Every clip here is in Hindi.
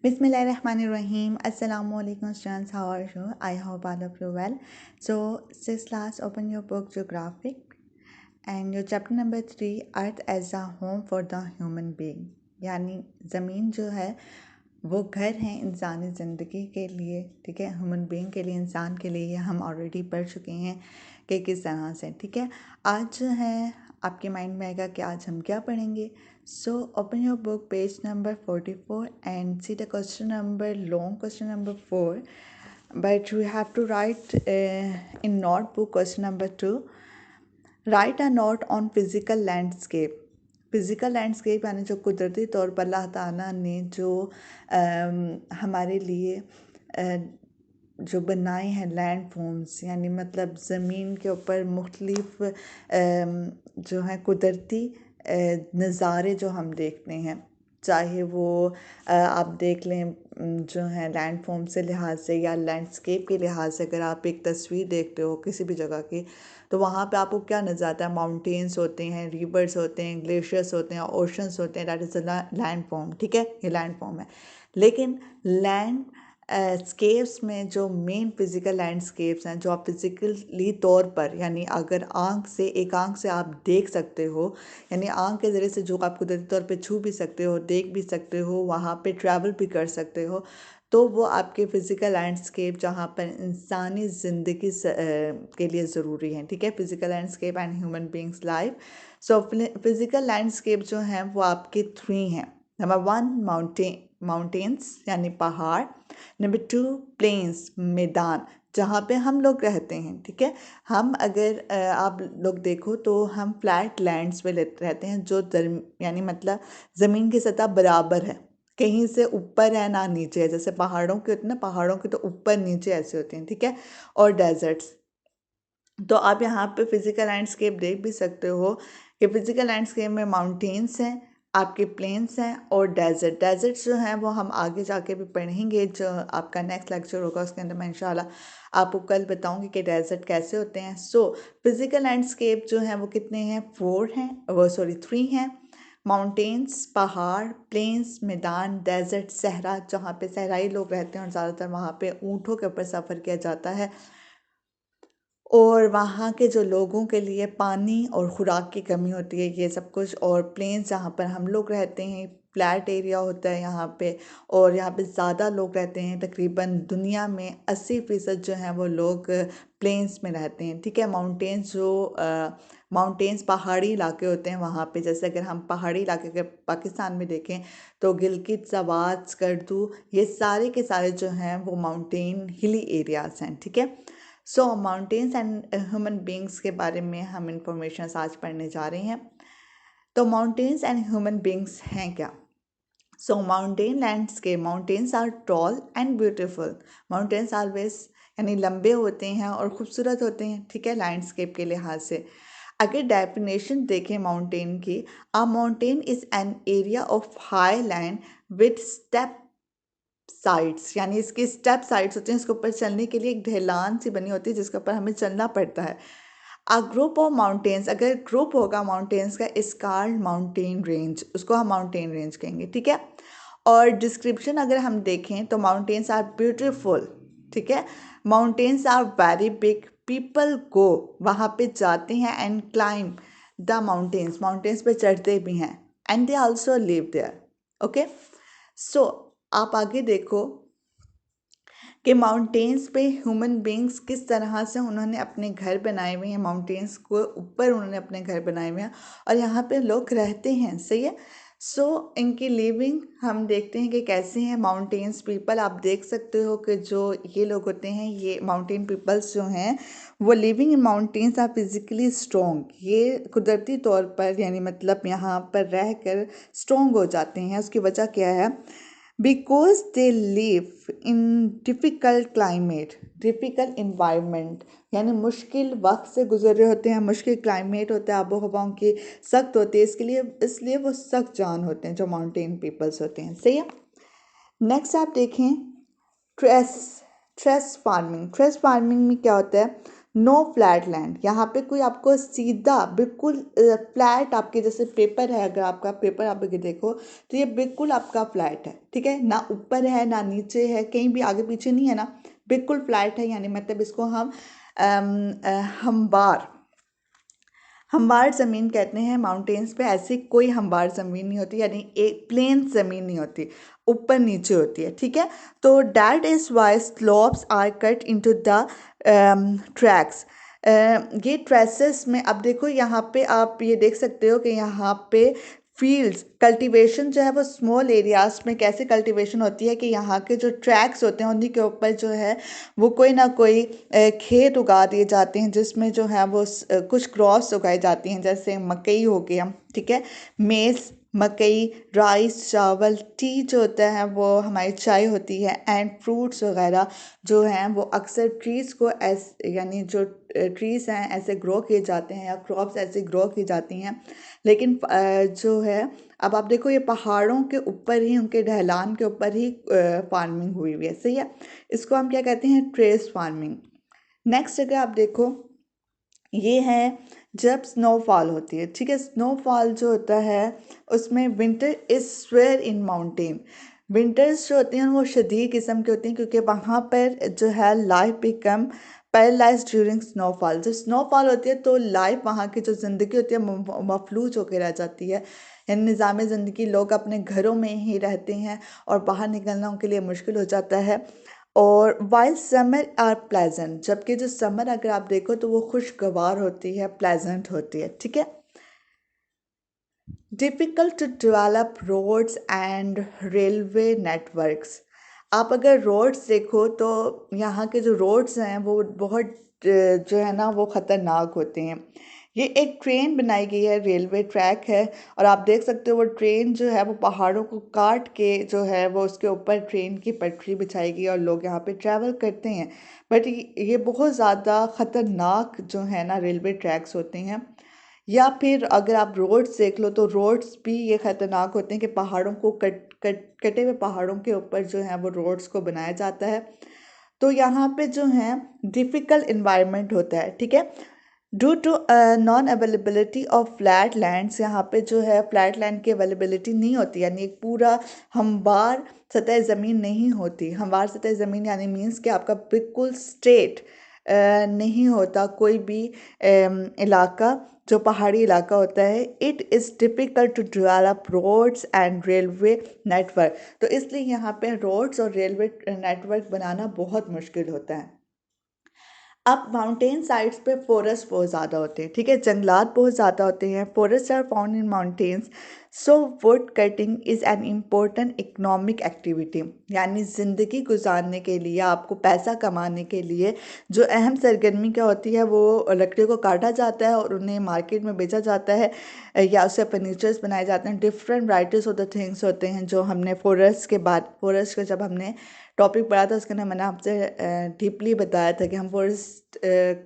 Bismillahirrahmanirrahim. Assalamualaikum students. How are you? I hope all of you well. So, sixth class, open your book Geographic and your chapter number 3, Earth as a home for the human being. यानी ज़मीन जो है वो घर है इंसानी ज़िंदगी के लिए, ठीक है, ह्यूमन बीइंग के लिए, इंसान के लिए। हम ऑलरेडी पढ़ चुके हैं कि किस तरह से, ठीक है। आज जो है आपके माइंड में आएगा कि आज हम क्या पढ़ेंगे। So open your book page number 44 and see the question number long question number 4, but you have to write in notebook question number 2. Right a note on physical landscape. Physical landscape यानी जो कुदरती तौर पर अल्लाह ताला ने जो हमारे लिए जो बनाए हैं लैंड फॉर्म्स, यानी मतलब ज़मीन के ऊपर मुख्तलिफ जो हैं कुदरती नज़ारे जो हम देखते हैं, चाहे वो आप देख लें जो है लैंड फॉर्म से लिहाज से या लैंडस्केप के लिहाज से। अगर आप एक तस्वीर देखते हो किसी भी जगह की, तो वहाँ पे आपको क्या नज़र आता है? माउंटेन्स होते हैं, रिवर्स होते हैं, ग्लेशियर्स होते हैं, ओशंस होते हैं। That is a land form, ठीक है, ये लैंड फॉर्म है। लेकिन लैंड स्केप्स में जो मेन फिज़िकल लैंडस्केप्स हैं, जो आप फिज़िकली तौर पर, यानी अगर एक आंख से आप देख सकते हो, यानी आंख के ज़रिए से जो आप कुदरती तौर पे छू भी सकते हो, देख भी सकते हो, वहाँ पे ट्रैवल भी कर सकते हो, तो वो आपके फ़िज़िकल लैंडस्केप जहाँ पर इंसानी ज़िंदगी के लिए ज़रूरी हैं, ठीक है। Physical landscape and human beings life. So physical landscape जो हैं वो आपके 3 हैं। नंबर 1 माउंटेन्स यानी पहाड़, नंबर 2 प्लेन्स मैदान जहाँ पे हम लोग रहते हैं, ठीक है। हम अगर आप लोग देखो तो हम फ्लैट लैंड्स पे रहते हैं जो यानी मतलब ज़मीन की सतह बराबर है, कहीं से ऊपर है ना नीचे है। जैसे पहाड़ों के होते हैं ना, पहाड़ों के तो ऊपर नीचे ऐसे होते हैं, ठीक है। और डेजर्ट्स, तो आप यहाँ पे फिज़िकल लैंडस्केप देख भी सकते हो कि फिज़िकल लैंडस्केप में माउंटेन्स हैं, आपके प्लेन्स हैं और डेजर्ट्स जो हैं वो हम आगे जाके भी पढ़ेंगे। जो आपका नेक्स्ट लेक्चर होगा उसके अंदर मैं इंशाल्लाह आपको कल बताऊंगी कि डेजर्ट कैसे होते हैं। सो फिज़िकल लैंडस्केप जो हैं वो कितने हैं? 3 हैं। माउंटेन्स पहाड़, प्लेन्स मैदान, डेजर्ट सहरा जहाँ पे सहराई लोग रहते हैं और ज़्यादातर वहाँ पे ऊँटों के ऊपर सफ़र किया जाता है, और वहाँ के जो लोगों के लिए पानी और ख़ुराक की कमी होती है, ये सब कुछ। और प्लेन्स जहाँ पर हम लोग रहते हैं, फ्लैट एरिया होता है यहाँ पे, और यहाँ पे ज़्यादा लोग रहते हैं। तकरीबन दुनिया में 80% जो हैं वो लोग प्लेन्स में रहते हैं, ठीक है। माउंटेन्स पहाड़ी इलाके होते हैं वहाँ पे। जैसे अगर हम पहाड़ी इलाके अगर पाकिस्तान में देखें तो गिलगित, सवात, स्कर्दू, ये सारे के सारे जो हैं वो माउंटेन हिली एरियाज़ हैं, ठीक है। सो माउंटेन्स एंड ह्यूमन बींग्स के बारे में हम इंफॉर्मेशन आज पढ़ने जा रहे हैं। तो माउंटेन्स एंड ह्यूमन बींग्स हैं क्या? So mountain landscape, mountains are tall and beautiful. Mountains always यानी लंबे होते हैं और खूबसूरत होते हैं, ठीक है, लैंडस्केप के लिहाज से। अगर डेफिनेशन देखें माउंटेन की, अ mountain is an area of high land with step sides, यानी इसके स्टेप साइड्स होते हैं। इसके ऊपर चलने के लिए एक ढलान सी बनी होती है जिसके ऊपर हमें चलना पड़ता है। अ ग्रुप ऑफ माउंटेन्स, अगर ग्रुप होगा माउंटेन्स का, इज कॉल्ड माउंटेन रेंज, उसको हम माउंटेन रेंज कहेंगे, ठीक है। और डिस्क्रिप्शन अगर हम देखें तो माउंटेन्स आर ब्यूटीफुल, ठीक है। Mountains are very big, people go, वहाँ पे जाते हैं, and climb the mountains, mountains पे चढ़ते भी हैं, and they also live there, okay. So आप आगे देखो कि माउंटेन्स पे ह्यूमन बींग्स किस तरह से उन्होंने अपने घर बनाए हुए हैं। माउंटेन्स को ऊपर उन्होंने अपने घर बनाए हुए हैं और यहाँ पे लोग रहते हैं, सही है। सो इनकी लिविंग हम देखते हैं कि कैसे हैं। माउंटेन्स पीपल, आप देख सकते हो कि जो ये लोग होते हैं, ये माउंटेन पीपल्स जो हैं वो living in mountains are physically strong. ये कुदरती तौर पर यानी मतलब यहाँ पर रह कर स्ट्रॉन्ग हो जाते हैं। उसकी वजह क्या है? Because they live in difficult climate, difficult environment, यानी मुश्किल वक्त से गुजर रहे होते हैं, मुश्किल क्लाइमेट होता है, आबो हवाओं की सख्त होती है, इसलिए वो सख्त जान होते हैं जो माउंटेन पीपल्स होते हैं, सही है। नेक्स्ट आप देखें ट्रेस फार्मिंग। ट्रेस फार्मिंग में क्या होता है? नो फ्लैट लैंड, यहाँ पे कोई आपको सीधा बिल्कुल फ्लैट, आपके जैसे पेपर है, अगर आपका पेपर आप अगर देखो तो ये बिल्कुल आपका फ्लैट है, ठीक है, ना ऊपर है ना नीचे है, कहीं भी आगे पीछे नहीं है ना, बिल्कुल फ्लैट है। यानी मतलब इसको हम हमवार हमवार ज़मीन कहते हैं। माउंटेन्स पे ऐसी कोई हमवार ज़मीन नहीं होती, यानी एक प्लेन ज़मीन नहीं होती, ऊपर नीचे होती है, ठीक है। तो that is why slopes are cut into the tracks. ये ट्रेसेस में अब देखो, यहाँ पे आप ये देख सकते हो कि यहाँ पे फील्ड्स कल्टीवेशन जो है वो स्मॉल एरियाज में कैसे कल्टीवेशन होती है कि यहाँ के जो ट्रैक्स होते हैं उन्हीं के ऊपर जो है वो कोई ना कोई खेत उगा दिए जाते हैं, जिसमें जो है वो कुछ क्रॉप्स उगाई जाती हैं, जैसे मकई हो गया, ठीक है, मेज़, मकई, राइस, चावल, टी जो होता है वो हमारी चाय होती है, एंड फ्रूट्स वगैरह जो हैं वो अक्सर ट्रीज़ को यानी जो ट्रीज़ हैं ऐसे ग्रो किए जाते हैं या क्रॉप्स ऐसे ग्रो की जाती हैं। लेकिन जो है, अब आप देखो ये पहाड़ों के ऊपर ही, उनके ढलान के ऊपर ही फार्मिंग हुई हुई है, सही है। इसको हम क्या कहते हैं, ट्रेस फार्मिंग। नेक्स्ट अगर आप देखो, ये है जब स्नोफॉल होती है, ठीक है। स्नोफॉल जो होता है उसमें winter is swear in mountain. Winters जो होती हैं वो शदीद किस्म की होती हैं, क्योंकि वहाँ पर जो है life become paralyse during snowfall. जब स्नोफॉल होती है तो लाइफ, वहाँ की जो ज़िंदगी होती है मफलूज होकर रह जाती है, यानी निज़ाम ज़िंदगी, लोग अपने घरों में ही रहते हैं और बाहर निकलना उनके लिए मुश्किल हो जाता है। और वाइल समर आर प्लेजेंट, जबकि जो समर अगर आप देखो तो वो खुशगवार होती है, प्लेजेंट होती है, ठीक है। Difficult to develop roads and railway networks. आप अगर रोड्स देखो तो यहाँ के जो रोड्स हैं वो बहुत जो है ना वो ख़तरनाक होते हैं। ये एक ट्रेन बनाई गई है, रेलवे ट्रैक है, और आप देख सकते हो वो ट्रेन जो है वो पहाड़ों को काट के जो है वो उसके ऊपर ट्रेन की पटरी बिछाई गई और लोग यहाँ पे ट्रैवल करते हैं। बट ये बहुत ज़्यादा ख़तरनाक जो है ना रेलवे ट्रैक्स होते हैं। या फिर अगर आप रोड्स देख लो तो रोड्स भी ये ख़तरनाक होते हैं कि पहाड़ों को कटे हुए पहाड़ों के ऊपर जो है वो रोड्स को बनाया जाता है। तो यहाँ पे जो है डिफ़िकल्ट इन्वायरमेंट होता है, ठीक है। Due to non availability of flat lands, यहाँ पे जो है फ्लैट लैंड की अवेलेबिलिटी नहीं होती, यानी एक पूरा हमवार सतह ज़मीन नहीं होती। हमवार सतह ज़मीन यानी मीन्स कि आपका बिल्कुल स्ट्रेट नहीं होता कोई भी इलाका जो पहाड़ी इलाका होता है। It is difficult to develop roads and railway network, तो इसलिए यहाँ पे रोड्स और रेलवे नेटवर्क बनाना बहुत मुश्किल होता है। अब माउंटेन साइड्स पे फॉरेस्ट बहुत ज़्यादा होते हैं, ठीक है, जंगलात बहुत ज़्यादा होते हैं। Forest are found in mountains, so wood cutting is an important economic activity, यानी ज़िंदगी गुजारने के लिए, आपको पैसा कमाने के लिए जो अहम सरगर्मी क्या होती है, वो लकड़ी को काटा जाता है और उन्हें मार्केट में बेचा जाता है, या उससे फर्नीचर्स बनाए जाते हैं। Different varieties of the things होते हैं जो हमने फॉरेस्ट का जब हमने टॉपिक पढ़ा था उसके अंदर मैंने आपसे डीपली बताया था कि हम फॉरेस्ट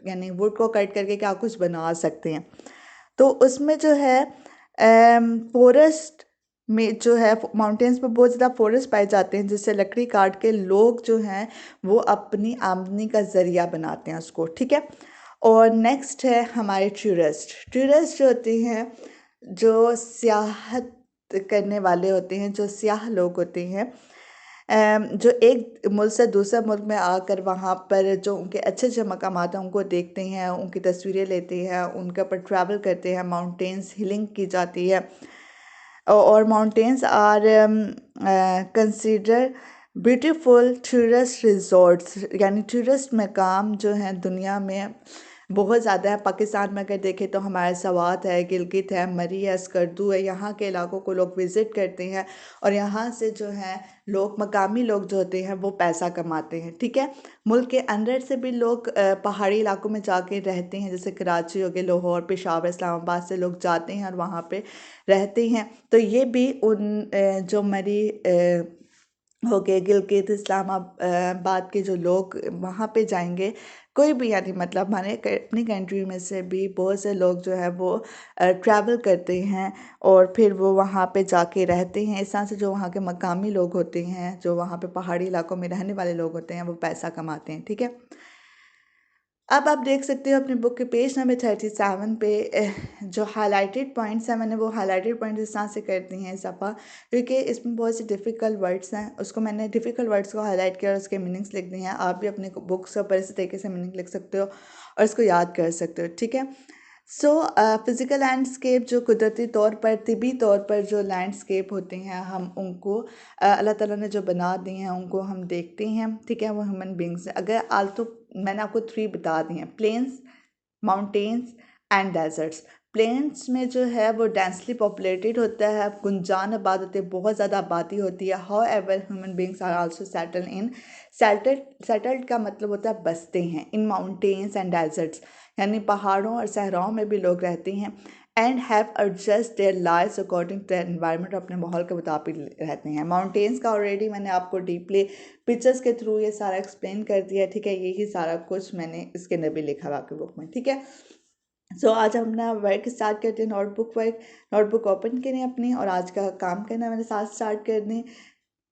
यानी वुड को कट करके क्या कुछ बना सकते हैं। तो उसमें जो है फॉरेस्ट में जो है माउंटेन्स पे बहुत ज़्यादा फॉरेस्ट पाए जाते हैं, जिससे लकड़ी काट के लोग जो हैं वो अपनी आमदनी का ज़रिया बनाते हैं उसको, ठीक है। और नेक्स्ट है हमारे टूरिस्ट। टूरिस्ट जो होते हैं, जो सियाहत करने वाले होते हैं, जो सियाह लोग होते हैं, जो एक मुल्क से दूसरे मुल्क में आकर वहाँ पर जो उनके अच्छे अच्छे मकामात हैं उनको देखते हैं, उनकी तस्वीरें लेते हैं, उनके ऊपर ट्रैवल करते हैं, माउंटेन्स हिलिंग की जाती है। और mountains are consider beautiful tourist resorts, यानी टूरिस्ट मकाम जो हैं दुनिया में बहुत ज़्यादा है। पाकिस्तान में अगर देखें तो हमारा सवात है, गिलगित है, मरी है, स्कर्दू है, यहाँ के इलाकों को लोग विज़िट करते हैं और यहाँ से जो है लोग, मकामी लोग जो होते हैं वो पैसा कमाते हैं, ठीक है। मुल्क के अंदर से भी लोग पहाड़ी इलाकों में जाके रहते हैं, जैसे कराची हो गया, लाहौर, पेशावर, इस्लामाबाद से लोग जाते हैं और वहाँ पे रहते हैं। तो ये भी उन जो मरी हो गए, गिलगित, इस्लामाबाद के जो लोग वहाँ पे जाएंगे, कोई भी, यानी मतलब हमारे अपनी कंट्री में से भी बहुत से लोग जो है वो ट्रैवल करते हैं और फिर वो वहाँ पे जाके रहते हैं। इस तरह से जो वहाँ के मकामी लोग होते हैं, जो वहाँ पे पहाड़ी इलाकों में रहने वाले लोग होते हैं, वो पैसा कमाते हैं, ठीक है। अब आप देख सकते हो अपने बुक के पेज नंबर 37 पे जो हाइलाइटेड पॉइंट्स हैं मैंने वो हाइलाइटेड पॉइंट्स इस तरह से कर दिए हैं सफ़ा, क्योंकि इसमें बहुत से डिफ़िकल्ट वर्ड्स हैं, उसको मैंने डिफ़िकल्ट वर्ड्स को हाईलाइट किया और उसके मीनिंग्स लिख दिए हैं। आप भी अपने बुक्स पर इस तरीके से मीनिंग लिख सकते हो और इसको याद कर सकते हो, ठीक है। सो फिज़िकल लैंडस्केप जो कुदरती तौर पर, तिबी तौर पर जो लैंडस्केप होते हैं, हम उनको अल्लाह ताला ने जो बना दिए हैं उनको हम देखते हैं, ठीक है, वो ह्यूमन बींग्स हैं। अगर आल्सो मैंने आपको 3 बता दिए हैं, plains, mountains and deserts. Plains में जो है वो डेंसली पॉपुलेटेड होता है, गुंजान आबाद होते हैं, बहुत ज़्यादा आबादी होती है। However human beings are also settle in, settled का मतलब होता है बसते हैं, इन माउंटेन्स एंड डेजर्ट्स, यानी पहाड़ों और सहराओं में भी लोग रहते हैं। And have adjust their lives according to environment, अपने माहौल के मुताबिक रहते हैं। माउंटेन्स का ऑलरेडी मैंने आपको डीपली पिक्चर्स के थ्रू ये सारा एक्सप्लेन कर दिया, ठीक है। यही सारा कुछ मैंने इसके अंदर भी लिखा हुआ आपकी बुक में, ठीक है। सो आज हम अपना वर्क स्टार्ट करते हैं, नोटबुक ओपन करें अपनी और आज का काम करना मैंने साथ स्टार्ट कर दें।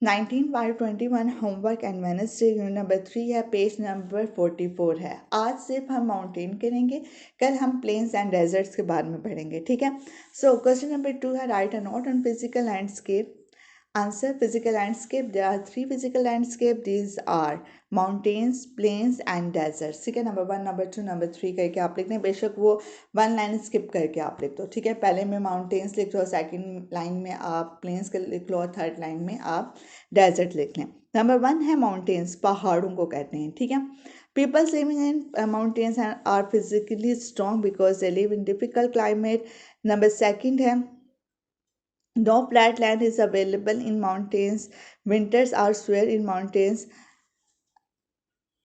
19/21 homework and Wednesday unit number 3 है, पेज नंबर 44 है। आज सिर्फ हम माउंटेन करेंगे, कल हम प्लेन्स एंड डेजर्ट्स के बारे में पढ़ेंगे, ठीक है। सो क्वेश्चन नंबर 2 है, right a note on physical landscape. Answer, physical landscape. There are 3 physical landscape. These are mountains, plains and deserts. ठीक है, नंबर 1, नंबर 2, नंबर 3 करके आप लिख दें। बेशक वो 1 लाइन स्किप करके आप लिख दो, ठीक है। पहले में माउंटेन्स लिख दो, सेकंड लाइन में आप प्लेन्स के लिख लो और थर्ड लाइन में आप डेजर्ट लिख लें। नंबर 1 है माउंटेन्स, पहाड़ों को कहते हैं, ठीक है। People living in mountains are physically strong because they live in difficult climate. Number 2 है, no flat land is available in mountains. Winters are severe in mountains.